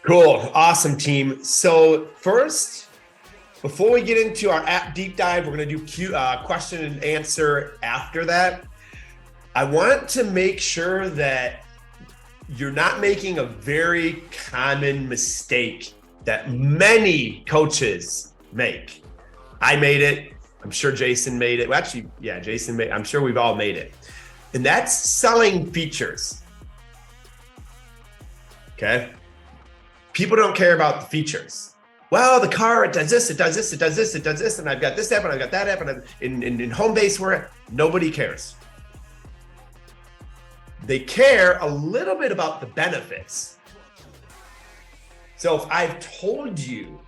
Cool. Awesome, team. So first, before we get into our app deep dive, we're going to do question and answer after that. I want to make sure that you're not making a very common mistake that many coaches make. I made it. I'm sure Jason made it. Well, actually, yeah, Jason made it. I'm sure we've all made it. And that's selling features. Okay. People don't care about the features. Well, the car, it does this, it does this, it does this, it does this, and I've got this app and I've got that app, and in home base where nobody cares. They care a little bit about the benefits. So if I've told you,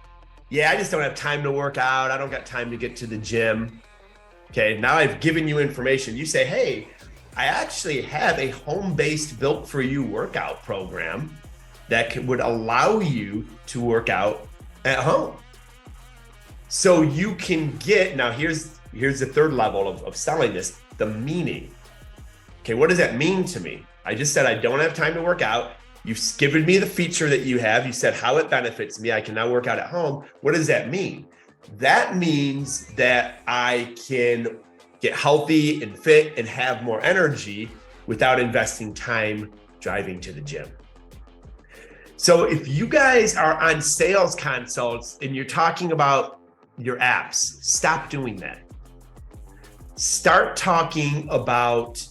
yeah, I just don't have time to work out, I don't got time to get to the gym. Okay, now I've given you information. You say, hey, I actually have a home-based built for you workout program that would allow you to work out at home. So you can get, now here's the third level of selling this, the meaning. Okay, what does that mean to me? I just said I don't have time to work out. You've given me the feature that you have. You said how it benefits me. I can now work out at home. What does that mean? That means that I can get healthy and fit and have more energy without investing time driving to the gym. So if you guys are on sales consults and you're talking about your apps, stop doing that. Start talking about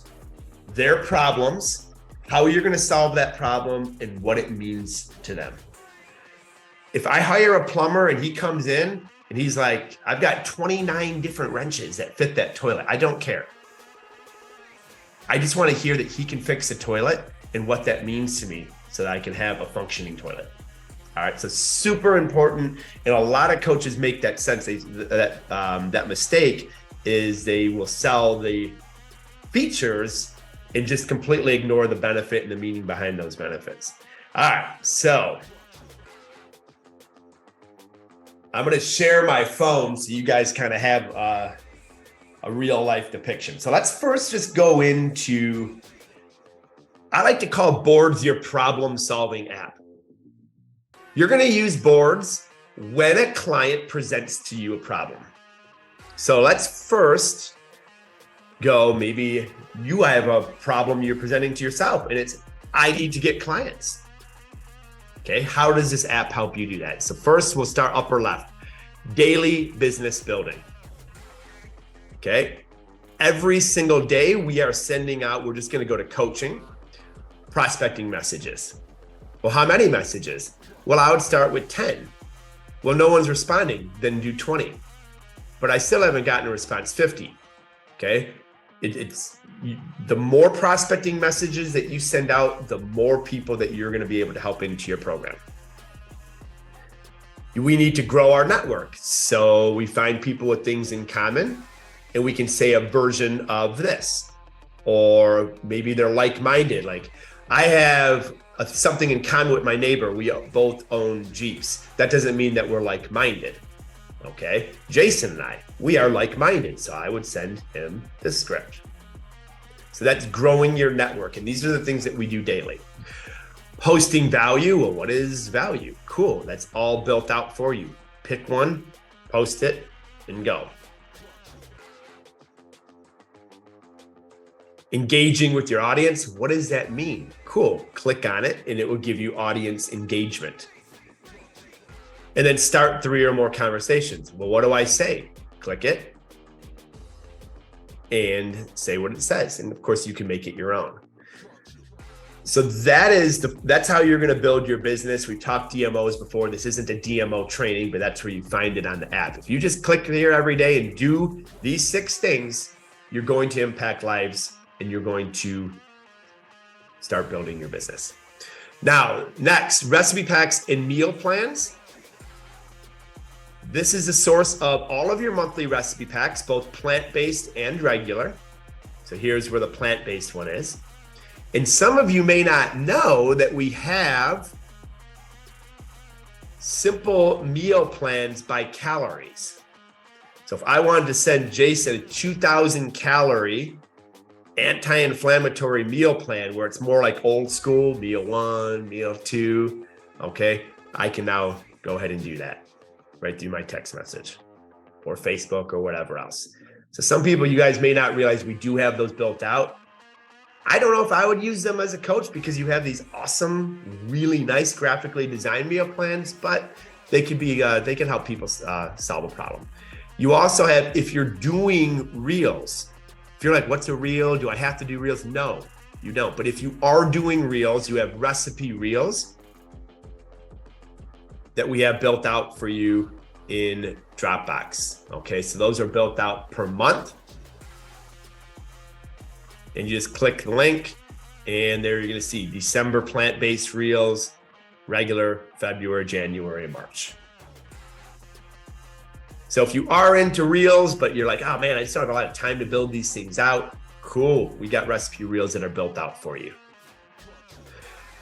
their problems, how you're going to solve that problem, and what it means to them. If I hire a plumber and he comes in and he's like, I've got 29 different wrenches that fit that toilet, I don't care. I just want to hear that he can fix a toilet and what that means to me so that I can have a functioning toilet. All right, so super important. And a lot of coaches make that sense. That mistake is they will sell the features and just completely ignore the benefit and the meaning behind those benefits. All right, so I'm going to share my phone so you guys kind of have a real life depiction. So let's first just go into, I like to call boards your problem solving app. You're going to use boards when a client presents to you a problem. So let's first go, maybe you have a problem you're presenting to yourself and it's, I need to get clients. Okay, how does this app help you do that? So first we'll start upper left, daily business building. Okay, every single day we are sending out, we're just going to go to coaching, prospecting messages. Well, how many messages? Well, I would start with 10. Well, no one's responding, then do 20. But I still haven't gotten a response, 50. Okay, it's the more prospecting messages that you send out, the more people that you're going to be able to help into your program. We need to grow our network. So we find people with things in common and we can say a version of this, or maybe they're like-minded. Like I have something in common with my neighbor. We both own Jeeps. That doesn't mean that we're like-minded. Okay, Jason and I, we are like-minded. So I would send him this script. So that's growing your network. And these are the things that we do daily. Posting value. Well, what is value? Cool. That's all built out for you. Pick one, post it, and go. Engaging with your audience. What does that mean? Cool. Click on it and it will give you audience engagement. And then start 3 or more conversations. Well, what do I say? Click it and say what it says. And of course you can make it your own. So that's how you're going to build your business. We've talked DMOs before. This isn't a DMO training, but that's where you find it on the app. If you just click here every day and do these 6 things, you're going to impact lives and you're going to start building your business. Now, next, recipe packs and meal plans. This is the source of all of your monthly recipe packs, both plant-based and regular. So here's where the plant-based one is. And some of you may not know that we have simple meal plans by calories. So if I wanted to send Jason a 2,000 calorie anti-inflammatory meal plan where it's more like old school, meal 1, meal 2, okay? I can now go ahead and do that right through my text message or Facebook or whatever else. So some people, you guys may not realize we do have those built out. I don't know if I would use them as a coach because you have these awesome, really nice graphically designed meal plans, but they can be, they can help people solve a problem. You also have, if you're doing reels, if you're like, what's a reel? Do I have to do reels? No, you don't. But if you are doing reels, you have recipe reels that we have built out for you in Dropbox. Okay, so those are built out per month. And you just click the link and there you're gonna see December plant-based reels, regular February, January, and March. So if you are into reels, but you're like, oh man, I just don't have a lot of time to build these things out, cool. We got recipe reels that are built out for you.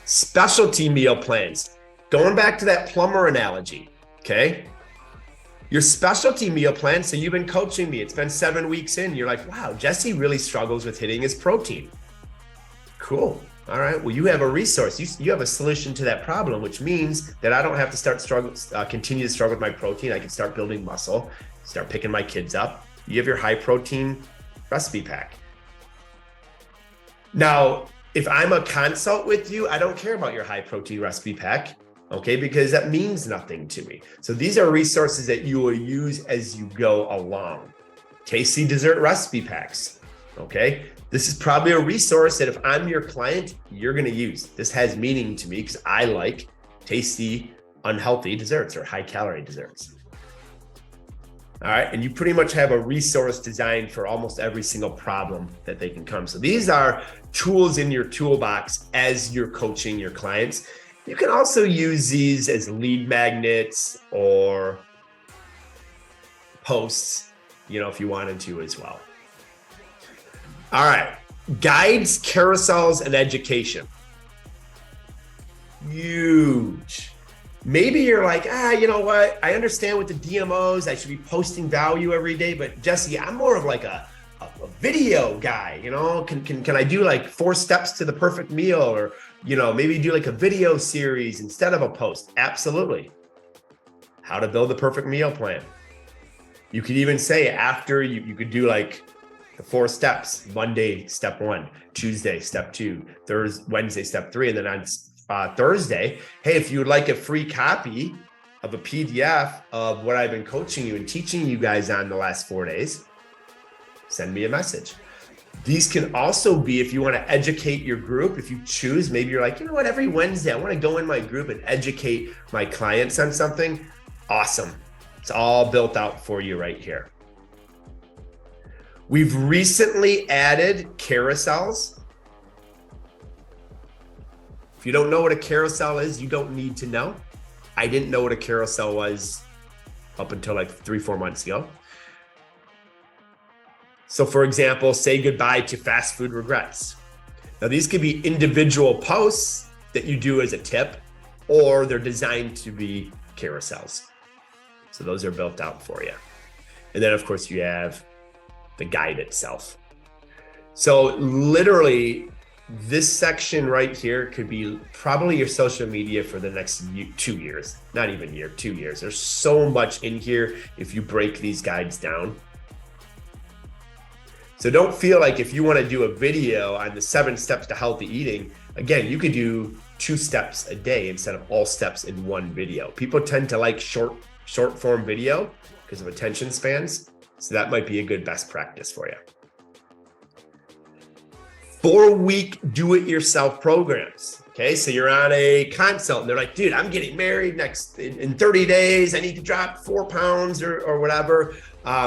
Specialty meal plans. Going back to that plumber analogy, okay? Your specialty meal plan, so you've been coaching me, it's been 7 weeks in, you're like, wow, Jesse really struggles with hitting his protein. Cool. All right, well, you have a resource. You have a solution to that problem, which means that I don't have to continue to struggle with my protein. I can start building muscle, start picking my kids up. You have your high protein recipe pack. Now, if I'm a consult with you, I don't care about your high protein recipe pack, okay, because that means nothing to me. So these are resources that you will use as you go along. Tasty dessert recipe packs, okay? This is probably a resource that if I'm your client, you're gonna use. This has meaning to me because I like tasty, unhealthy desserts or high calorie desserts. All right, and you pretty much have a resource designed for almost every single problem that they can come. So these are tools in your toolbox as you're coaching your clients. You can also use these as lead magnets or posts, you know, if you wanted to as well. All right, guides, carousels, and education. Huge. Maybe you're like, you know what? I understand with the DMOs, I should be posting value every day, but Jesse, I'm more of like a video guy, you know? Can I do like 4 steps to the perfect meal, or, you know, maybe do like a video series instead of a post? Absolutely. How to build the perfect meal plan. You could even say after you could do like the 4 steps: Monday, step 1, Tuesday, step 2, Wednesday, step 3, and then on Thursday, hey, if you would like a free copy of a PDF of what I've been coaching you and teaching you guys on the last 4 days, send me a message. These can also be, if you want to educate your group, if you choose, maybe you're like, you know what, every Wednesday, I want to go in my group and educate my clients on something. Awesome. It's all built out for you right here. We've recently added carousels. If you don't know what a carousel is, you don't need to know. I didn't know what a carousel was up until like 3-4 months ago. So for example, say goodbye to fast food regrets. Now these could be individual posts that you do as a tip, or they're designed to be carousels. So those are built out for you. And then of course you have the guide itself. So literally this section right here could be probably your social media for the next 2 years, not even year, 2 years. There's so much in here if you break these guides down. So don't feel like if you want to do a video on the 7 steps to healthy eating, again, you could do 2 steps a day instead of all steps in one video. People tend to like short form video because of attention spans. So that might be a good best practice for you. 4-week do-it-yourself programs. Okay, so you're on a consult and they're like, dude, I'm getting married in 30 days. I need to drop 4 pounds or whatever.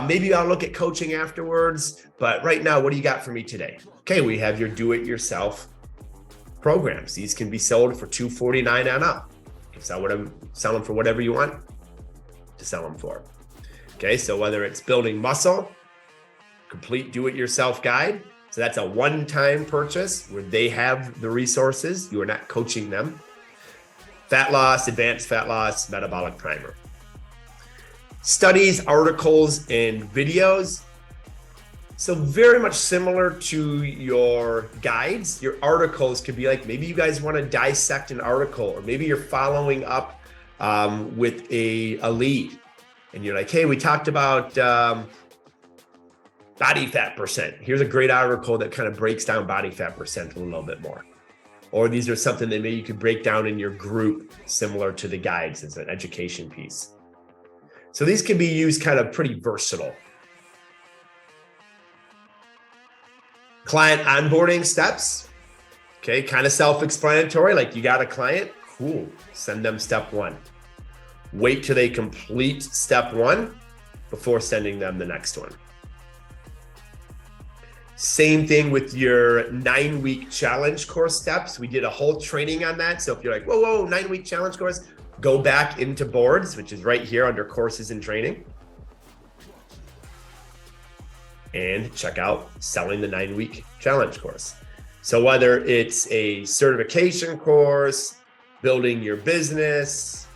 Maybe I'll look at coaching afterwards, but right now, what do you got for me today? Okay, we have your do-it-yourself programs. These can be sold for $249 and up. You can sell them for whatever you want to sell them for. Okay, so whether it's building muscle, complete do-it-yourself guide. So that's a one-time purchase where they have the resources. You are not coaching them. Fat loss, advanced fat loss, metabolic primer. Studies, articles, and videos. So very much similar to your guides. Your articles could be like, maybe you guys want to dissect an article, or maybe you're following up with a lead. And you're like, hey, we talked about body fat percent. Here's a great article that kind of breaks down body fat percent a little bit more. Or these are something that maybe you could break down in your group, similar to the guides as an education piece. So these can be used kind of pretty versatile. Client onboarding steps. Okay, kind of self-explanatory. Like you got a client, cool, send them step 1. Wait till they complete step 1 before sending them the next one. Same thing with your 9-week challenge course steps. We did a whole training on that. So if you're like, whoa, 9-week challenge course, go back into boards, which is right here under courses and training. And check out selling the 9-week challenge course. So whether it's a certification course, building your business,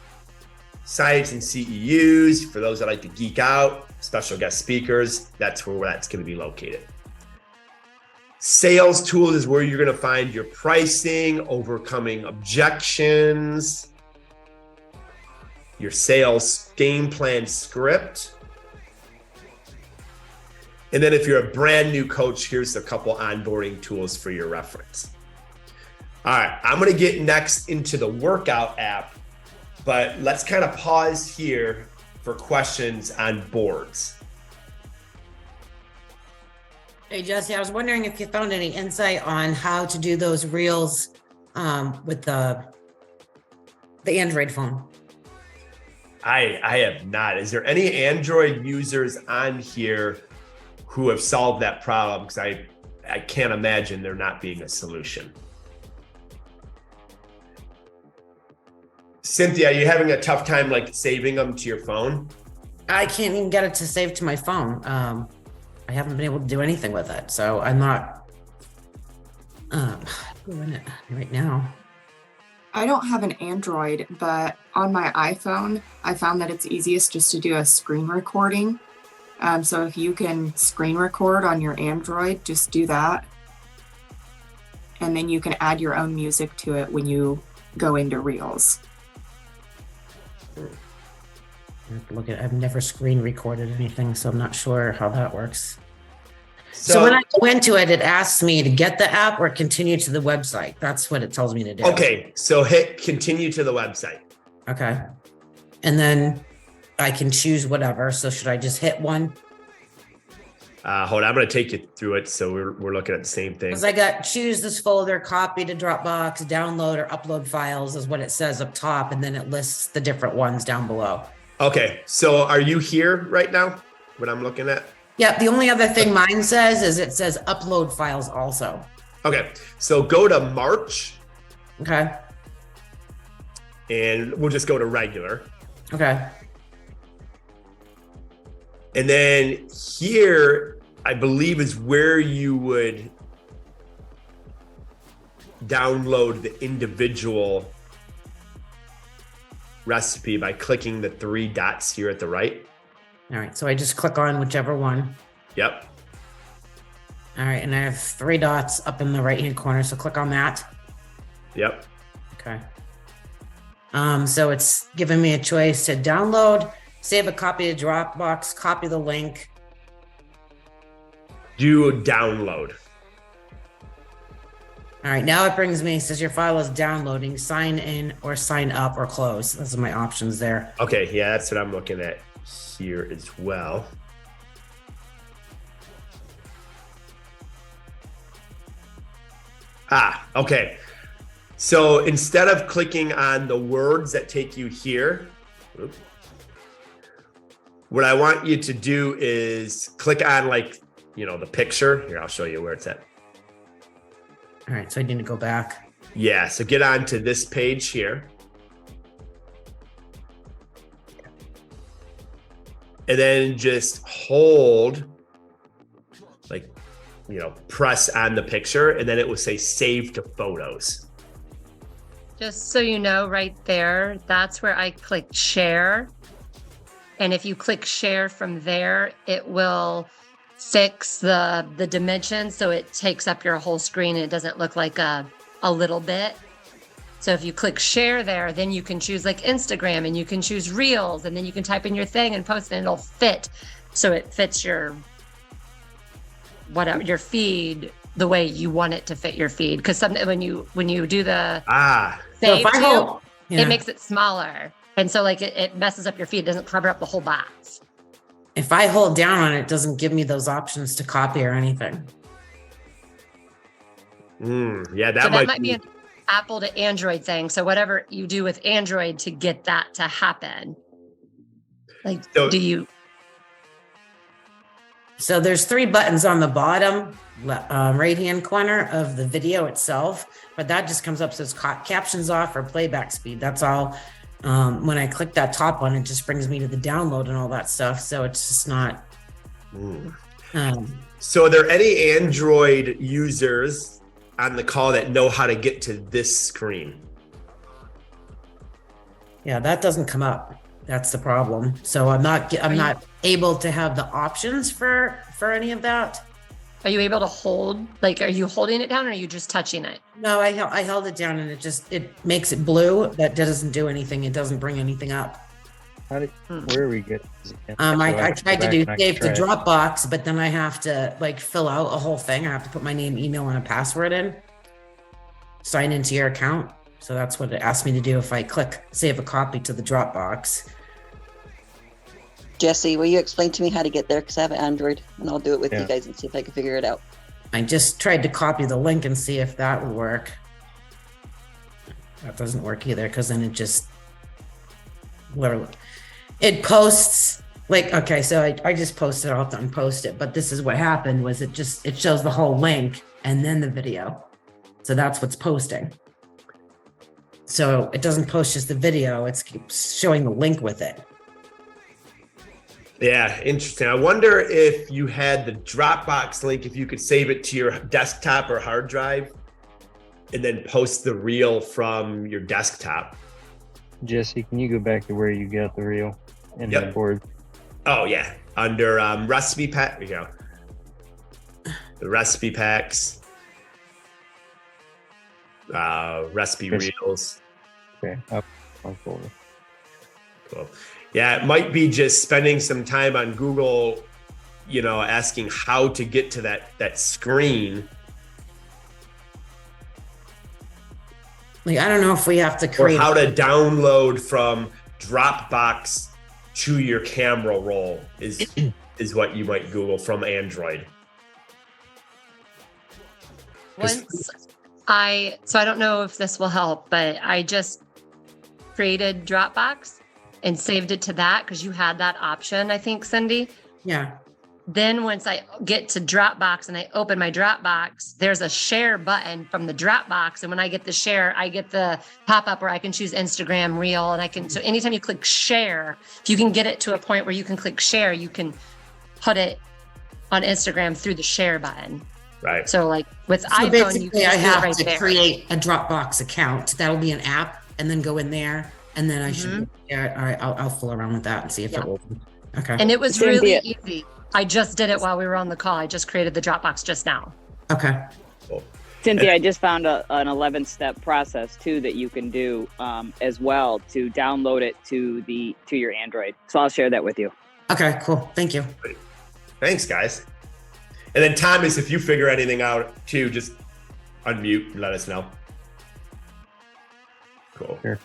sites and CEUs, for those that like to geek out, special guest speakers, that's where that's going to be located. Sales tools is where you're going to find your pricing, overcoming objections, your sales game plan script. And then if you're a brand new coach, here's a couple onboarding tools for your reference. All right, I'm going to get next into the workout app, but let's kind of pause here for questions on boards. Hey, Jesse, I was wondering if you found any insight on how to do those reels with the Android phone. I have not. Is there any Android users on here who have solved that problem? Because I can't imagine there not being a solution. Cynthia, are you having a tough time like saving them to your phone? I can't even get it to save to my phone. I haven't been able to do anything with it, so I'm not doing it right now. I don't have an Android, but on my iPhone, I found that it's easiest just to do a screen recording. So if you can screen record on your Android, just do that. And then you can add your own music to it when you go into Reels. Look at, I've never screen recorded anything, so I'm not sure how that works. So when I go into it, it asks me to get the app or continue to the website. That's what it tells me to do. Okay, so hit continue to the website. Okay. And then I can choose whatever. So should I just hit one? Hold on, I'm going to take you through it. So we're looking at the same thing. Because I got choose this folder, copy to Dropbox, download or upload files is what it says up top. And then it lists the different ones down below. Okay, so are you here right now? What I'm looking at? Yeah, the only other thing mine says is it says upload files also. Okay, so go to March. Okay. And we'll just go to regular. Okay. And then here, I believe is where you would download the individual recipe by clicking the 3 dots here at the right. All right, so I just click on whichever one. Yep. All right, and I have 3 dots up in the right-hand corner, so click on that. Yep. Okay. So it's giving me a choice to download, save a copy to Dropbox, copy the link. Do download. All right, now it brings me, it says your file is downloading, sign in or sign up or close. Those are my options there. Okay, yeah, that's what I'm looking at here as well. Okay. So instead of clicking on the words that take you here, what I want you to do is click on the picture. Here, I'll show you where it's at. All right, so I need to go back. Yeah, so get on to this page here. And then just hold, press on the picture, and then it will say save to photos. Just so you know, right there, that's where I clicked share. And if you click share from there, it will fix the dimensions so it takes up your whole screen and it doesn't look like a little bit. So if you click share there, then you can choose like Instagram and you can choose Reels, and then you can type in your thing and post it and it'll fit. So it fits your whatever your feed the way you want it to fit your feed. Because when you do the save to, it makes it smaller. And so like it messes up your feed. It doesn't cover up the whole box. If I hold down on it, it doesn't give me those options to copy or anything. Yeah, that might be an Apple to Android thing. So whatever you do with Android to get that to happen. Like, So there's 3 buttons on the bottom right-hand corner of the video itself, but that just comes up, says captions off or playback speed. That's all. When I click that top one, it just brings me to the download and all that stuff. So it's just not. So are there any Android users on the call that know how to get to this screen? Yeah, that doesn't come up. That's the problem. So I'm not able to have the options for any of that. Are you able to hold, like, are you holding it down or are you just touching it? No, I held it down and it makes it blue. That doesn't do anything. It doesn't bring anything up. Where are we good? I tried to do save to Dropbox, but then I have to like fill out a whole thing. I have to put my name, email, and a password in. Sign into your account. So that's what it asked me to do if I click save a copy to the Dropbox. Jesse, will you explain to me how to get there? Because I have an Android, and I'll do it with you guys and see if I can figure it out. I just tried to copy the link and see if that would work. That doesn't work either, because then it just literally it posts like, okay, so I just posted, I'll unpost it, but this is what happened was it shows the whole link and then the video. So that's what's posting. So it doesn't post just the video, it's showing the link with it. Yeah, interesting. I wonder if you had the Dropbox link, if you could save it to your desktop or hard drive and then post the reel from your desktop. Jesse, can you go back to where you got the reel and the board? Oh, yeah. Under recipe pack, there you go. The recipe packs, recipe reels. Okay, up on folder. Cool. Yeah, it might be just spending some time on Google, asking how to get to that screen. Like, I don't know if we have to create. Or how to download from Dropbox to your camera roll is what you might Google from Android. I don't know if this will help, but I just created Dropbox and saved it to that because you had that option, I think, Cindy. Yeah. Then once I get to Dropbox and I open my Dropbox, there's a share button from the Dropbox. And when I get the share, I get the pop-up where I can choose Instagram, Reel, and so anytime you click share, if you can get it to a point where you can click share, you can put it on Instagram through the share button. Right. So like with iPhone, you can I have right to there. create a Dropbox account. That'll be an app and then go in there. And then I should, all right, I'll fool around with that and see if it will. Okay. And it was really easy. I just did it while we were on the call. I just created the Dropbox just now. Okay. Cool. Cynthia, I just found an 11-step process too that you can do as well to download it to your Android. So I'll share that with you. Okay, cool. Thank you. Thanks, guys. And then Thomas, if you figure anything out too, just unmute and let us know. Cool. Sure.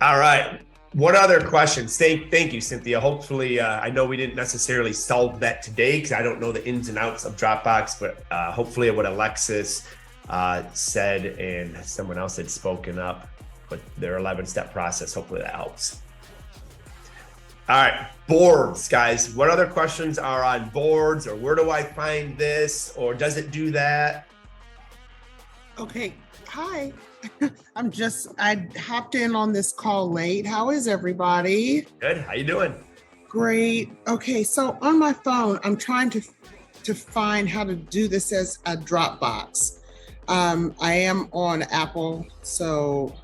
All right. One other question. Thank you, Cynthia. Hopefully, I know we didn't necessarily solve that today because I don't know the ins and outs of Dropbox, but hopefully what Alexis said and someone else had spoken up with their 11-step process, hopefully that helps. All right, boards, guys. What other questions are on boards, or where do I find this, or does it do that? Okay, hi. I hopped in on this call late. How is everybody? Good. How you doing? Great. Okay, so on my phone, I'm trying to find how to do this as a Dropbox. I am on Apple, so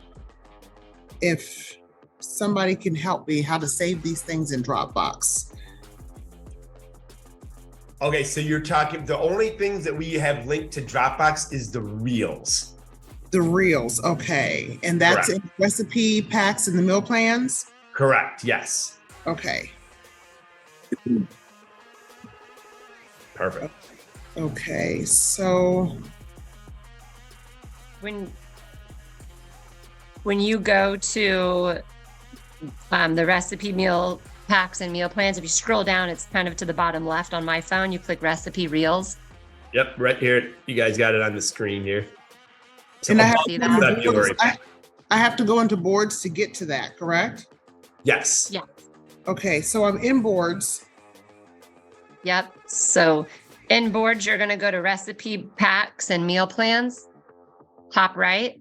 if somebody can help me how to save these things in Dropbox. Okay, so you're talking, the only things that we have linked to Dropbox is the reels. The reels, okay. And that's Correct. in recipe packs and the meal plans? Correct, yes. Okay. Perfect. Okay, so When you go to the recipe meal packs and meal plans, if you scroll down, it's kind of to the bottom left on my phone. You click recipe reels. Yep, right here. You guys got it on the screen here. So and I have, see to go into that. boards. February. I have to go into boards to get to that, correct? Yes. Yeah. Okay, so I'm in boards. Yep. So in boards, you're going to go to recipe packs and meal plans, top right.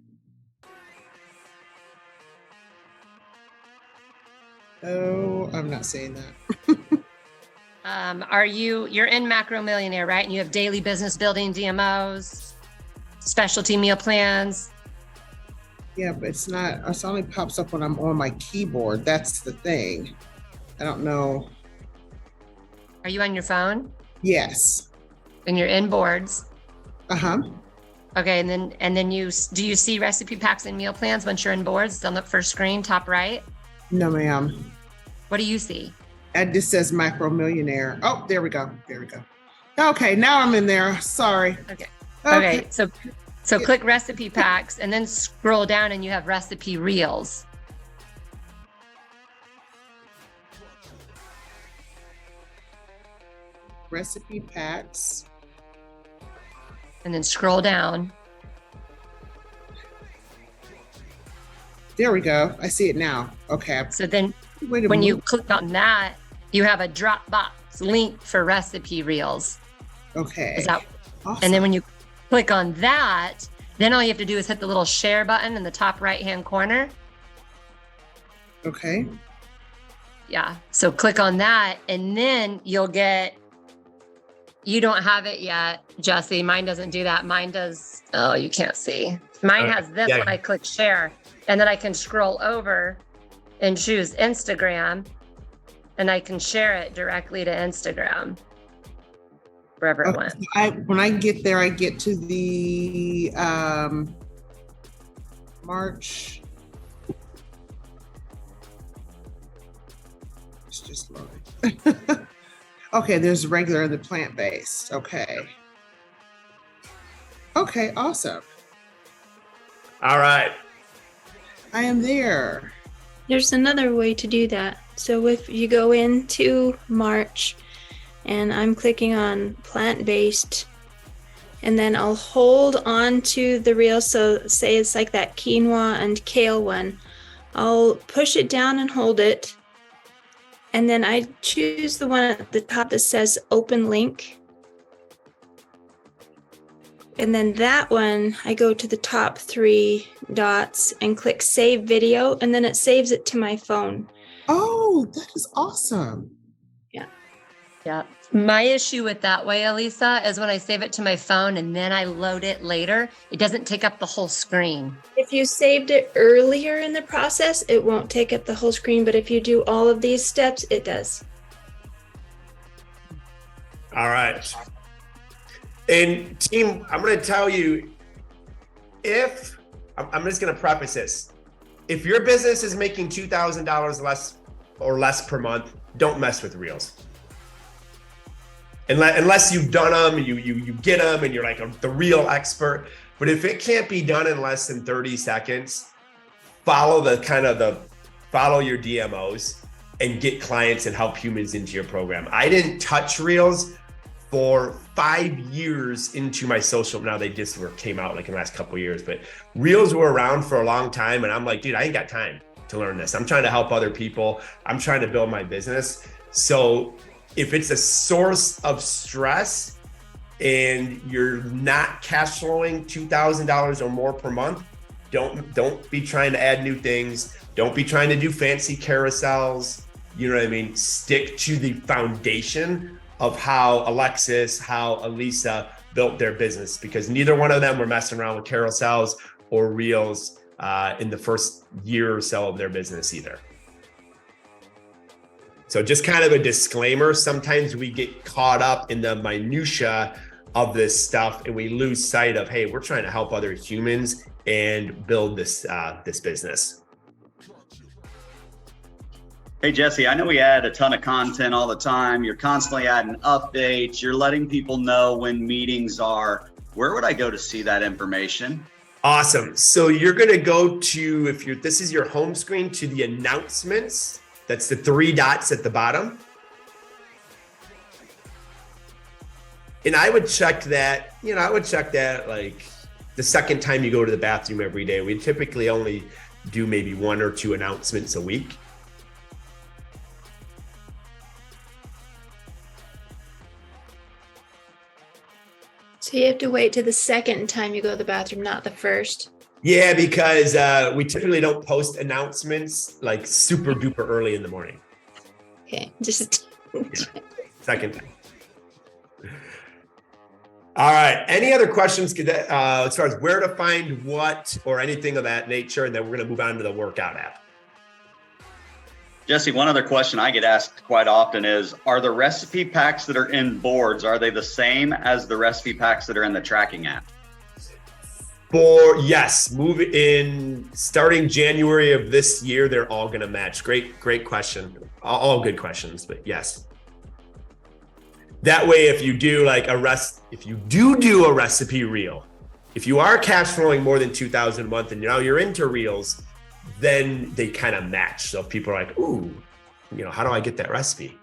Oh, I'm not saying that. You're in Macromillionaire, right? And you have daily business building DMOs, specialty meal plans. Yeah, but it's not, it only pops up when I'm on my keyboard. That's the thing. I don't know. Are you on your phone? Yes. And you're in boards. Uh-huh. Okay, and then do you see recipe packs and meal plans once you're in boards? It's on the first screen, top right. No, ma'am. What do you see? It just says Macromillionaire. Oh, there we go. There we go. Okay, now I'm in there. Sorry. Okay. So click recipe packs and then scroll down and you have recipe reels. Recipe packs. And then scroll down. There we go. I see it now. Okay. So then Wait a when you minute. click on that, you have a Dropbox link for recipe reels. Okay. Is that, Awesome. and then when you click on that, then all you have to do is hit the little share button in the top right-hand corner. Okay. Yeah. So click on that and then you don't have it yet, Jesse. Mine doesn't do that. Mine does. Oh, you can't see. Mine has this Yeah. when I click share and then I can scroll over and choose Instagram and I can share it directly to Instagram. Wherever it went. When I get there, I get to the March. It's just loading. Okay, there's regular and the plant-based. Okay. Okay, awesome. All right. I am there. There's another way to do that. So if you go into March and I'm clicking on plant-based and then I'll hold on to the reel. So say it's like that quinoa and kale one. I'll push it down and hold it. And then I choose the one at the top that says open link. And then that one, I go to the top 3 dots and click save video, and then it saves it to my phone. Oh, that is awesome. Yeah. My issue with that way, Elisa, is when I save it to my phone and then I load it later, it doesn't take up the whole screen. If you saved it earlier in the process, it won't take up the whole screen, but if you do all of these steps, it does. All right. And team, I'm going to tell you, I'm just going to preface this. If your business is making $2,000 less per month, don't mess with reels. Unless you've done them, you get them and you're like the real expert. But if it can't be done in less than 30 seconds, follow your DMOs and get clients and help humans into your program. I didn't touch reels for 5 years into my social. Now they just came out like in the last couple of years, but reels were around for a long time. And I'm like, dude, I ain't got time to learn this. I'm trying to help other people. I'm trying to build my business. So if it's a source of stress and you're not cash flowing $2,000 or more per month, don't be trying to add new things. Don't be trying to do fancy carousels. You know what I mean? Stick to the foundation of how Alexis, how Elisa built their business, because neither one of them were messing around with carousels or reels in the first year or so of their business either. So just kind of a disclaimer, sometimes we get caught up in the minutia of this stuff and we lose sight of, hey, we're trying to help other humans and build this business. Hey, Jesse, I know we add a ton of content all the time. You're constantly adding updates. You're letting people know when meetings are. Where would I go to see that information? Awesome. So you're going to go to, this is your home screen, to the announcements. That's the 3 dots at the bottom. And I would check that, like the second time you go to the bathroom every day. We typically only do maybe 1 or 2 announcements a week. So you have to wait till the second time you go to the bathroom, not the first. Yeah, because we typically don't post announcements like super duper early in the morning. Okay, just Second time. All right. Any other questions as far as where to find what or anything of that nature? And then we're going to move on to the workout app. Jesse, one other question I get asked quite often is, are the recipe packs that are in boards, are they the same as the recipe packs that are in the tracking app? Yes, move in starting January of this year, they're all going to match. Great question. All good questions, but yes. That way, if you do do a recipe reel, if you are cash flowing more than 2,000 a month and now you're into reels, then they kind of match. So people are like, ooh, how do I get that recipe?